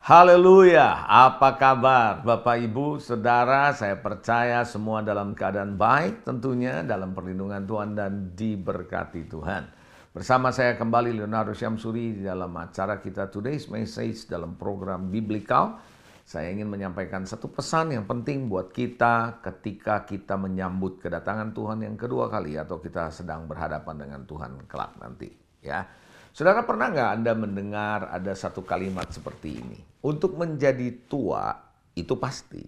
Haleluya, apa kabar Bapak Ibu, Saudara? Saya percaya semua dalam keadaan baik tentunya, dalam perlindungan Tuhan dan diberkati Tuhan. Bersama saya kembali Leonardo Syamsuri di dalam acara kita Today's Message dalam program Biblical. Saya ingin menyampaikan satu pesan yang penting buat kita ketika kita menyambut kedatangan Tuhan yang kedua kali atau kita sedang berhadapan dengan Tuhan kelak nanti, ya. Saudara, pernah nggak Anda mendengar ada satu kalimat seperti ini? Untuk menjadi tua itu pasti,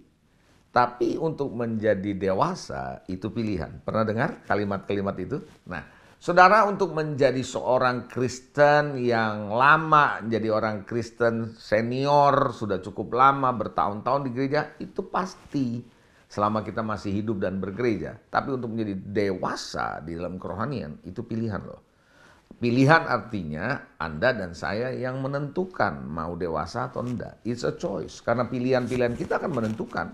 tapi untuk menjadi dewasa itu pilihan. Pernah dengar kalimat-kalimat itu? Nah, saudara, untuk menjadi seorang Kristen yang lama, menjadi orang Kristen senior, sudah cukup lama, bertahun-tahun di gereja, itu pasti selama kita masih hidup dan bergereja. Tapi untuk menjadi dewasa di dalam kerohanian, itu pilihan loh. Pilihan artinya Anda dan saya yang menentukan mau dewasa atau enggak. It's a choice. Karena pilihan-pilihan kita akan menentukan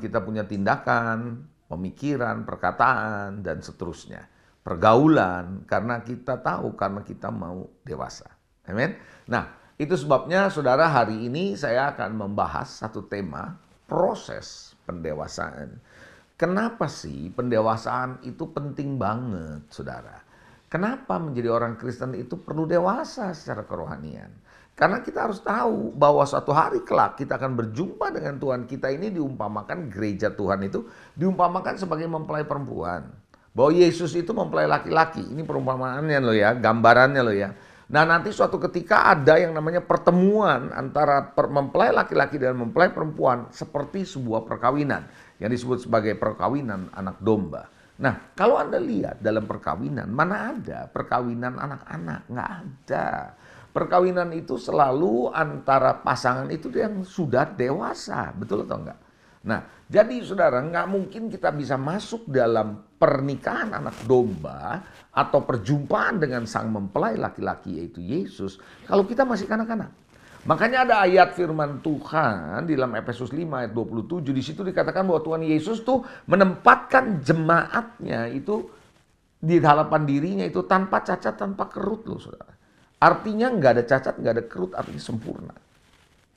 kita punya tindakan, pemikiran, perkataan, dan seterusnya. Pergaulan, karena kita tahu, karena kita mau dewasa. Amin. Nah, itu sebabnya saudara, hari ini saya akan membahas satu tema, proses pendewasaan. Kenapa sih pendewasaan itu penting banget, saudara? Kenapa menjadi orang Kristen itu perlu dewasa secara kerohanian? Karena kita harus tahu bahwa suatu hari kelak kita akan berjumpa dengan Tuhan. Kita ini diumpamakan, gereja Tuhan itu diumpamakan sebagai mempelai perempuan. Bahwa Yesus itu mempelai laki-laki. Ini perumpamaannya loh ya, gambarannya loh ya. Nah, nanti suatu ketika ada yang namanya pertemuan antara mempelai laki-laki dan mempelai perempuan seperti sebuah perkawinan yang disebut sebagai perkawinan anak domba. Nah, kalau Anda lihat dalam perkawinan, mana ada perkawinan anak-anak? Nggak ada. Perkawinan itu selalu antara pasangan itu yang sudah dewasa, betul atau enggak? Nah, jadi saudara, nggak mungkin kita bisa masuk dalam pernikahan anak domba atau perjumpaan dengan sang mempelai laki-laki yaitu Yesus kalau kita masih kanak-kanak. Makanya ada ayat firman Tuhan di dalam Efesus 5 ayat 27. Di situ dikatakan bahwa Tuhan Yesus tuh menempatkan jemaatnya itu di hadapan dirinya itu tanpa cacat, tanpa kerut loh saudara. Artinya nggak ada cacat, nggak ada kerut, artinya sempurna.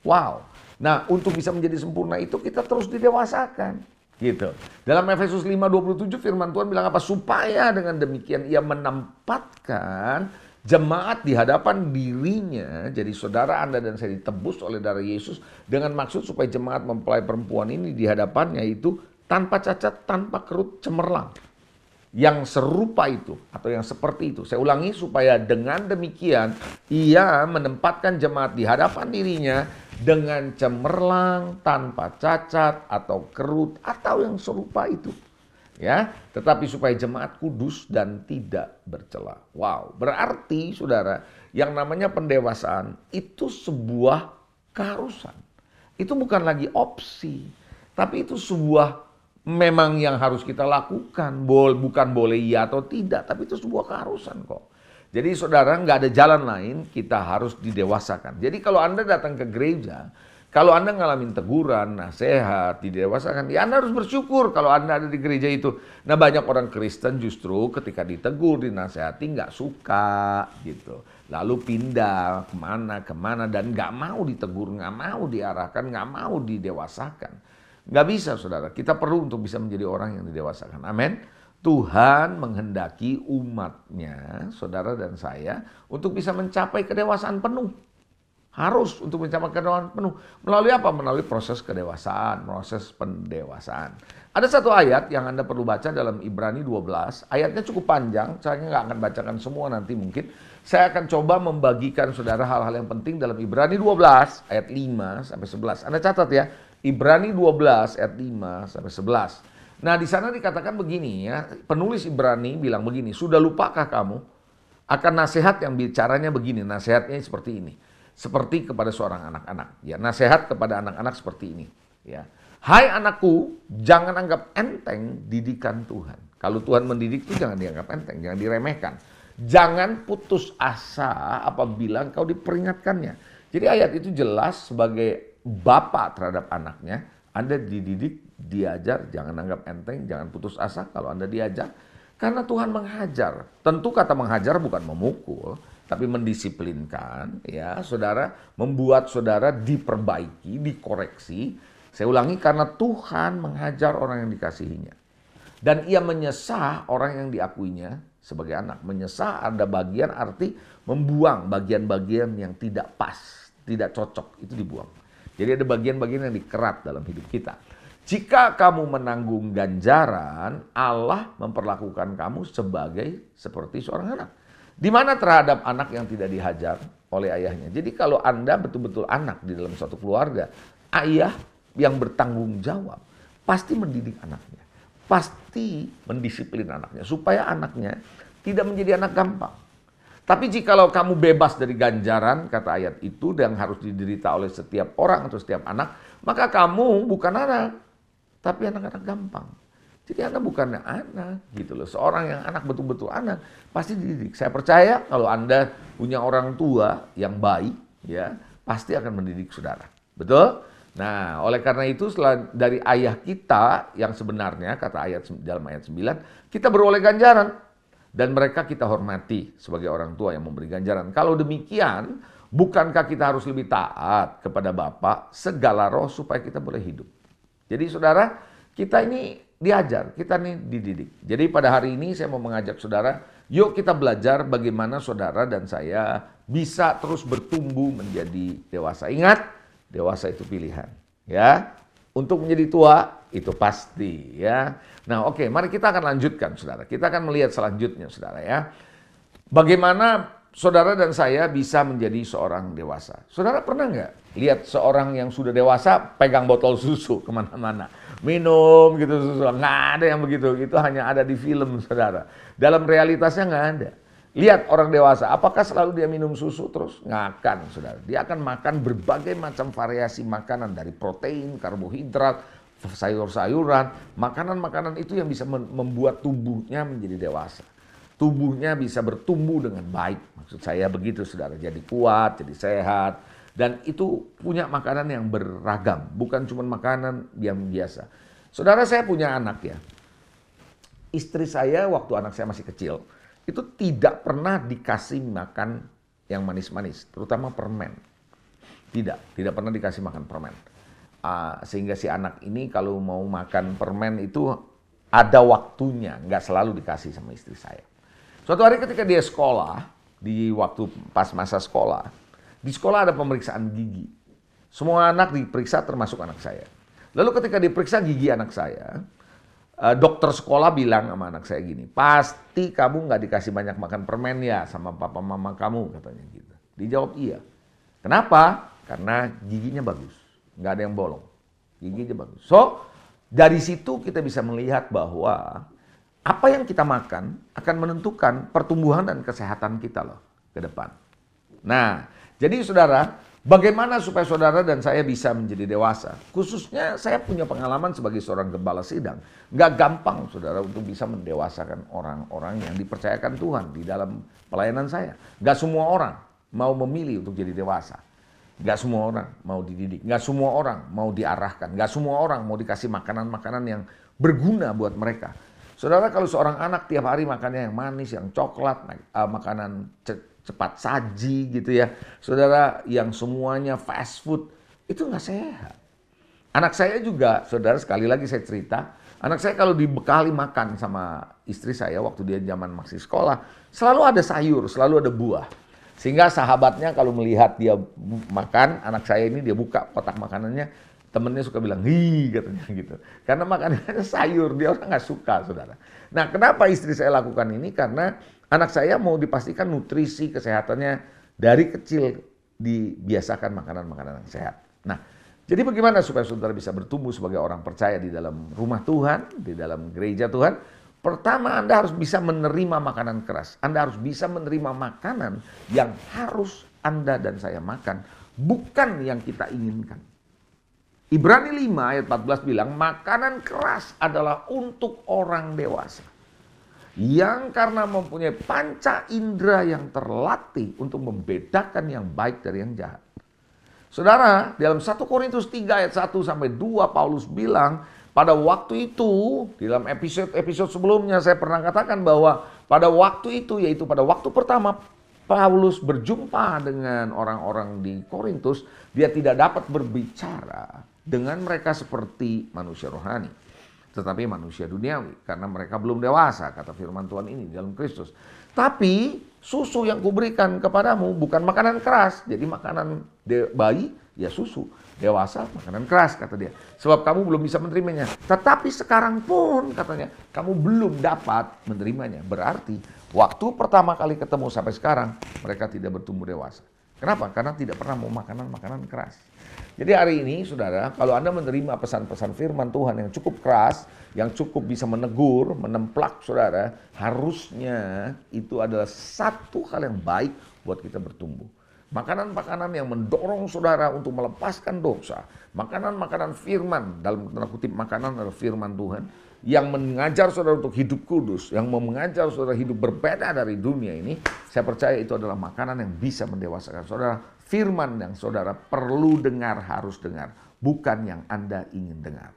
Wow. Nah, untuk bisa menjadi sempurna itu kita terus didewasakan. Gitu. Dalam Efesus 5:27 firman Tuhan bilang apa? Supaya dengan demikian ia menempatkan jemaat di hadapan dirinya. Jadi saudara, Anda dan saya ditebus oleh darah Yesus dengan maksud supaya jemaat mempelai perempuan ini di hadapannya itu tanpa cacat, tanpa kerut, cemerlang. Yang serupa itu atau yang seperti itu. Saya ulangi, supaya dengan demikian ia menempatkan jemaat di hadapan dirinya dengan cemerlang, tanpa cacat atau kerut atau yang serupa itu. Ya, tetapi supaya jemaat kudus dan tidak bercela. Wow, berarti saudara, yang namanya pendewasaan itu sebuah keharusan. Itu bukan lagi opsi, tapi itu sebuah memang yang harus kita lakukan. Bukan boleh iya atau tidak, tapi itu sebuah keharusan kok. Jadi saudara, nggak ada jalan lain, kita harus didewasakan. Jadi kalau Anda datang ke gereja, kalau Anda ngalamin teguran, nasihat, didewasakan, ya Anda harus bersyukur kalau Anda ada di gereja itu. Nah, banyak orang Kristen justru ketika ditegur, dinasehati nggak suka gitu. Lalu pindah kemana, dan nggak mau ditegur, nggak mau diarahkan, nggak mau didewasakan. Nggak bisa saudara, kita perlu untuk bisa menjadi orang yang didewasakan. Amin. Tuhan menghendaki umatnya, saudara dan saya, untuk bisa mencapai kedewasaan penuh. Harus untuk mencapai kedewasaan penuh. Melalui apa? Melalui proses kedewasaan, proses pendewasaan. Ada satu ayat yang Anda perlu baca dalam Ibrani 12. Ayatnya cukup panjang, saya nggak akan bacakan semua nanti mungkin. Saya akan coba membagikan saudara hal-hal yang penting dalam Ibrani 12 ayat 5 sampai 11. Anda catat ya, Ibrani 12 ayat 5 sampai 11. Nah, di sana dikatakan begini ya, penulis Ibrani bilang begini, sudah lupakah kamu akan nasihat yang bicaranya begini, nasihatnya seperti ini. Seperti kepada seorang anak-anak, ya, nasihat kepada anak-anak seperti ini, ya. Hai anakku, jangan anggap enteng didikan Tuhan. Kalau Tuhan mendidik itu jangan dianggap enteng, jangan diremehkan. Jangan putus asa apabila engkau diperingatkannya. Jadi ayat itu jelas sebagai bapak terhadap anaknya. Anda dididik, diajar, jangan anggap enteng, jangan putus asa kalau Anda diajar. Karena Tuhan menghajar. Tentu kata menghajar bukan memukul. tapi mendisiplinkan, ya, saudara, membuat saudara diperbaiki, dikoreksi. Saya ulangi, karena Tuhan menghajar orang yang dikasihinya. Dan ia menyesah orang yang diakuinya sebagai anak. Menyesah ada bagian arti membuang bagian-bagian yang tidak pas, tidak cocok, itu dibuang. Jadi ada bagian-bagian yang dikerat dalam hidup kita. Jika kamu menanggung ganjaran, Allah memperlakukan kamu seperti seorang anak. Di mana terhadap anak yang tidak dihajar oleh ayahnya. Jadi kalau Anda betul-betul anak di dalam suatu keluarga, ayah yang bertanggung jawab pasti mendidik anaknya. Pasti mendisiplin anaknya supaya anaknya tidak menjadi anak gampang. Tapi jikalau kamu bebas dari ganjaran, kata ayat itu, yang harus diderita oleh setiap orang atau setiap anak, maka kamu bukan anak, tapi anak-anak gampang. Jadi Anda bukannya anak gitu loh. Seorang yang anak betul-betul anak pasti dididik. Saya percaya kalau Anda punya orang tua yang baik, ya, pasti akan mendidik saudara. Betul? Nah, oleh karena itu dari ayah kita yang sebenarnya, kata ayat dalam ayat 9, kita beroleh ganjaran. Dan mereka kita hormati sebagai orang tua yang memberi ganjaran. Kalau demikian, bukankah kita harus lebih taat kepada Bapa segala roh supaya kita boleh hidup? Jadi saudara, kita ini diajar, kita ini dididik. Jadi pada hari ini saya mau mengajak saudara, yuk kita belajar bagaimana saudara dan saya bisa terus bertumbuh menjadi dewasa. Ingat, dewasa itu pilihan, ya. Untuk menjadi tua itu pasti, ya. Nah, oke, mari kita akan lanjutkan, saudara. Kita akan melihat selanjutnya, saudara, ya. Bagaimana saudara dan saya bisa menjadi seorang dewasa. Saudara pernah nggak lihat seorang yang sudah dewasa pegang botol susu kemana-mana? Minum gitu susu. Nggak ada yang begitu. Itu hanya ada di film, saudara. Dalam realitasnya nggak ada. Lihat orang dewasa, apakah selalu dia minum susu terus? Nggak akan, saudara. Dia akan makan berbagai macam variasi makanan. Dari protein, karbohidrat, sayur-sayuran. Makanan-makanan itu yang bisa membuat tubuhnya menjadi dewasa. Tubuhnya bisa bertumbuh dengan baik. Maksud saya begitu, saudara. Jadi kuat, jadi sehat. Dan itu punya makanan yang beragam. Bukan cuma makanan yang biasa. Saudara, saya punya anak ya. Istri saya waktu anak saya masih kecil, itu tidak pernah dikasih makan yang manis-manis. Terutama permen. Tidak pernah dikasih makan permen. Sehingga si anak ini kalau mau makan permen itu ada waktunya. Nggak selalu dikasih sama istri saya. Suatu hari ketika dia sekolah, di waktu pas masa sekolah, di sekolah ada pemeriksaan gigi. Semua anak diperiksa termasuk anak saya. Lalu ketika diperiksa gigi anak saya, dokter sekolah bilang sama anak saya gini, pasti kamu nggak dikasih banyak makan permen ya sama papa mama kamu, katanya gitu. Dijawab iya. Kenapa? Karena giginya bagus, nggak ada yang bolong. Giginya bagus. So, dari situ kita bisa melihat bahwa apa yang kita makan akan menentukan pertumbuhan dan kesehatan kita loh ke depan. Nah, jadi saudara, bagaimana supaya saudara dan saya bisa menjadi dewasa? Khususnya saya punya pengalaman sebagai seorang gembala sidang. Nggak gampang saudara untuk bisa mendewasakan orang-orang yang dipercayakan Tuhan di dalam pelayanan saya. Nggak semua orang mau memilih untuk jadi dewasa. Nggak semua orang mau dididik. Nggak semua orang mau diarahkan. Nggak semua orang mau dikasih makanan-makanan yang berguna buat mereka. Saudara, kalau seorang anak tiap hari makannya yang manis, yang coklat, makanan cepat saji gitu ya. Saudara, yang semuanya fast food, itu nggak sehat. Anak saya juga, saudara, sekali lagi saya cerita, anak saya kalau dibekali makan sama istri saya waktu dia zaman masih sekolah, selalu ada sayur, selalu ada buah. Sehingga sahabatnya kalau melihat dia makan, anak saya ini dia buka kotak makanannya, temennya suka bilang, hi katanya gitu. Karena makanannya sayur, dia orang nggak suka, saudara. Nah, kenapa istri saya lakukan ini? Karena anak saya mau dipastikan nutrisi kesehatannya dari kecil dibiasakan makanan-makanan yang sehat. Nah, jadi bagaimana supaya saudara bisa bertumbuh sebagai orang percaya di dalam rumah Tuhan, di dalam gereja Tuhan? Pertama, Anda harus bisa menerima makanan keras. Anda harus bisa menerima makanan yang harus Anda dan saya makan, bukan yang kita inginkan. Ibrani 5 ayat 14 bilang, makanan keras adalah untuk orang dewasa yang karena mempunyai panca indera yang terlatih untuk membedakan yang baik dari yang jahat. Saudara, dalam 1 Korintus 3 ayat 1 sampai 2 Paulus bilang, pada waktu itu, dalam episode sebelumnya saya pernah katakan bahwa pada waktu itu, yaitu pada waktu pertama Paulus berjumpa dengan orang-orang di Korintus, dia tidak dapat berbicara dengan mereka seperti manusia rohani, tetapi manusia duniawi, karena mereka belum dewasa, kata firman Tuhan ini dalam Kristus. Tapi susu yang kuberikan kepadamu bukan makanan keras, jadi makanan bayi ya susu, dewasa makanan keras, kata dia. Sebab kamu belum bisa menerimanya. Tetapi sekarang pun, katanya, kamu belum dapat menerimanya. Berarti waktu pertama kali ketemu sampai sekarang, mereka tidak bertumbuh dewasa. Kenapa? Karena tidak pernah mau makanan-makanan keras. Jadi hari ini, saudara, kalau Anda menerima pesan-pesan firman Tuhan yang cukup keras, yang cukup bisa menegur, menemplak saudara, harusnya itu adalah satu hal yang baik buat kita bertumbuh. Makanan-makanan yang mendorong saudara untuk melepaskan dosa, makanan-makanan firman, dalam tanda kutip makanan adalah firman Tuhan, yang mengajar saudara untuk hidup kudus, yang mau mengajar saudara hidup berbeda dari dunia ini, saya percaya itu adalah makanan yang bisa mendewasakan saudara. Firman yang saudara perlu dengar, harus dengar, bukan yang Anda ingin dengar.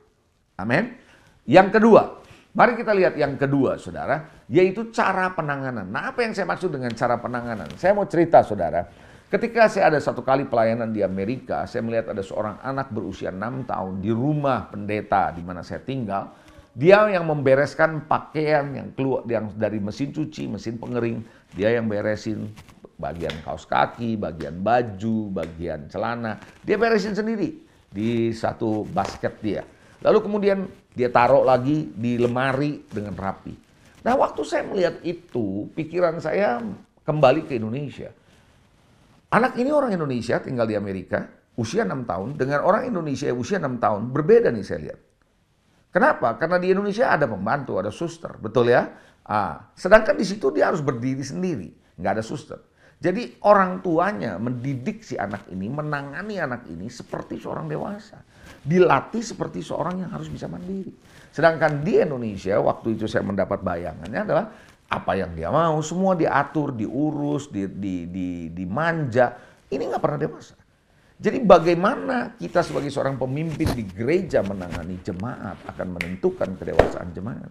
Amin. Yang kedua, mari kita lihat yang kedua saudara, yaitu cara penanganan. Nah, apa yang saya maksud dengan cara penanganan? Saya mau cerita saudara, ketika saya ada satu kali pelayanan di Amerika, saya melihat ada seorang anak berusia 6 tahun di rumah pendeta di mana saya tinggal. Dia yang membereskan pakaian yang keluar yang dari mesin cuci, mesin pengering, dia yang beresin bagian kaos kaki, bagian baju, bagian celana, dia beresin sendiri di satu basket dia. Lalu kemudian dia taruh lagi di lemari dengan rapi. Nah, waktu saya melihat itu, pikiran saya kembali ke Indonesia. Anak ini orang Indonesia tinggal di Amerika, usia 6 tahun, dengan orang Indonesia usia 6 tahun, berbeda nih saya lihat. Kenapa? Karena di Indonesia ada pembantu, ada suster, betul ya? Sedangkan di situ dia harus berdiri sendiri, nggak ada suster. Jadi orang tuanya mendidik si anak ini, menangani anak ini seperti seorang dewasa. Dilatih seperti seorang yang harus bisa mandiri. Sedangkan di Indonesia, waktu itu saya mendapat bayangannya adalah apa yang dia mau, semua diatur, diurus, dimanja. Ini nggak pernah dewasa. Jadi bagaimana kita sebagai seorang pemimpin di gereja menangani jemaat akan menentukan kedewasaan jemaat.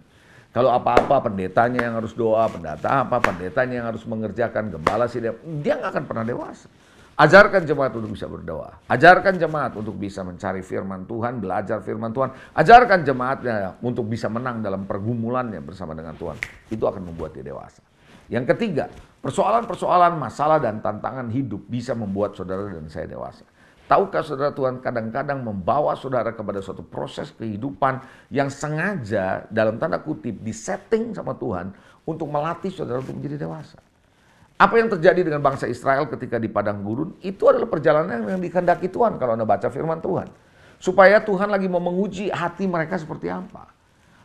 Kalau apa-apa pendetanya yang harus doa, pendetanya yang harus mengerjakan, gembala sih dia nggak akan pernah dewasa. Ajarkan jemaat untuk bisa berdoa. Ajarkan jemaat untuk bisa mencari firman Tuhan, belajar firman Tuhan. Ajarkan jemaatnya untuk bisa menang dalam pergumulannya bersama dengan Tuhan. Itu akan membuat dia dewasa. Yang ketiga, persoalan-persoalan, masalah dan tantangan hidup bisa membuat saudara dan saya dewasa. Tahukah saudara, Tuhan kadang-kadang membawa saudara kepada suatu proses kehidupan yang sengaja dalam tanda kutip disetting sama Tuhan untuk melatih saudara untuk menjadi dewasa. Apa yang terjadi dengan bangsa Israel ketika di padang gurun itu adalah perjalanan yang dikehendaki Tuhan kalau Anda baca firman Tuhan. Supaya Tuhan lagi mau menguji hati mereka seperti apa.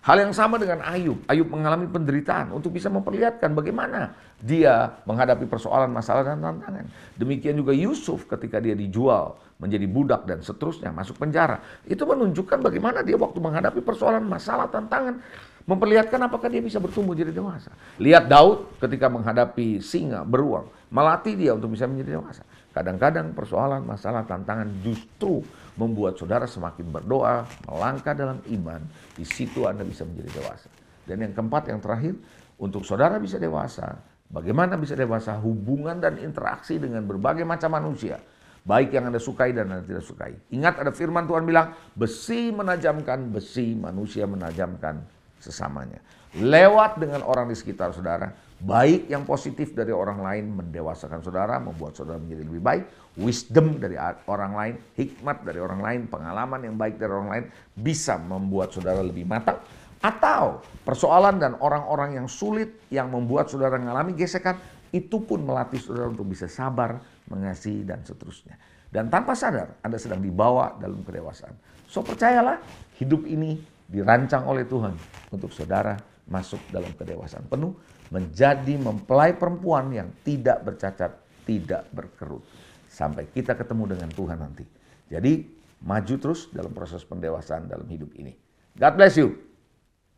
Hal yang sama dengan Ayub. Ayub mengalami penderitaan untuk bisa memperlihatkan bagaimana dia menghadapi persoalan, masalah, dan tantangan. Demikian juga Yusuf ketika dia dijual menjadi budak dan seterusnya, masuk penjara. Itu menunjukkan bagaimana dia waktu menghadapi persoalan, masalah, tantangan, memperlihatkan apakah dia bisa bertumbuh jadi dewasa. Lihat Daud ketika menghadapi singa, beruang, melatih dia untuk bisa menjadi dewasa. Kadang-kadang persoalan, masalah, tantangan justru membuat saudara semakin berdoa, melangkah dalam iman. Di situ Anda bisa menjadi dewasa. Dan yang keempat, yang terakhir, untuk saudara bisa dewasa, bagaimana bisa dewasa? Hubungan dan interaksi dengan berbagai macam manusia. Baik yang Anda sukai dan Anda tidak sukai. Ingat ada firman Tuhan bilang, besi menajamkan besi, manusia menajamkan sesamanya. Lewat dengan orang di sekitar saudara, baik yang positif dari orang lain mendewasakan saudara, membuat saudara menjadi lebih baik. Wisdom dari orang lain, hikmat dari orang lain, pengalaman yang baik dari orang lain bisa membuat saudara lebih matang. Atau persoalan dan orang-orang yang sulit yang membuat saudara mengalami gesekan, itu pun melatih saudara untuk bisa sabar, mengasihi, dan seterusnya. Dan tanpa sadar Anda sedang dibawa dalam kedewasaan. So percayalah, hidup ini dirancang oleh Tuhan untuk saudara masuk dalam kedewasaan penuh, menjadi mempelai perempuan yang tidak bercacat, tidak berkerut. Sampai kita ketemu dengan Tuhan nanti. Jadi maju terus dalam proses pendewasaan dalam hidup ini. God bless you.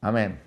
Amin.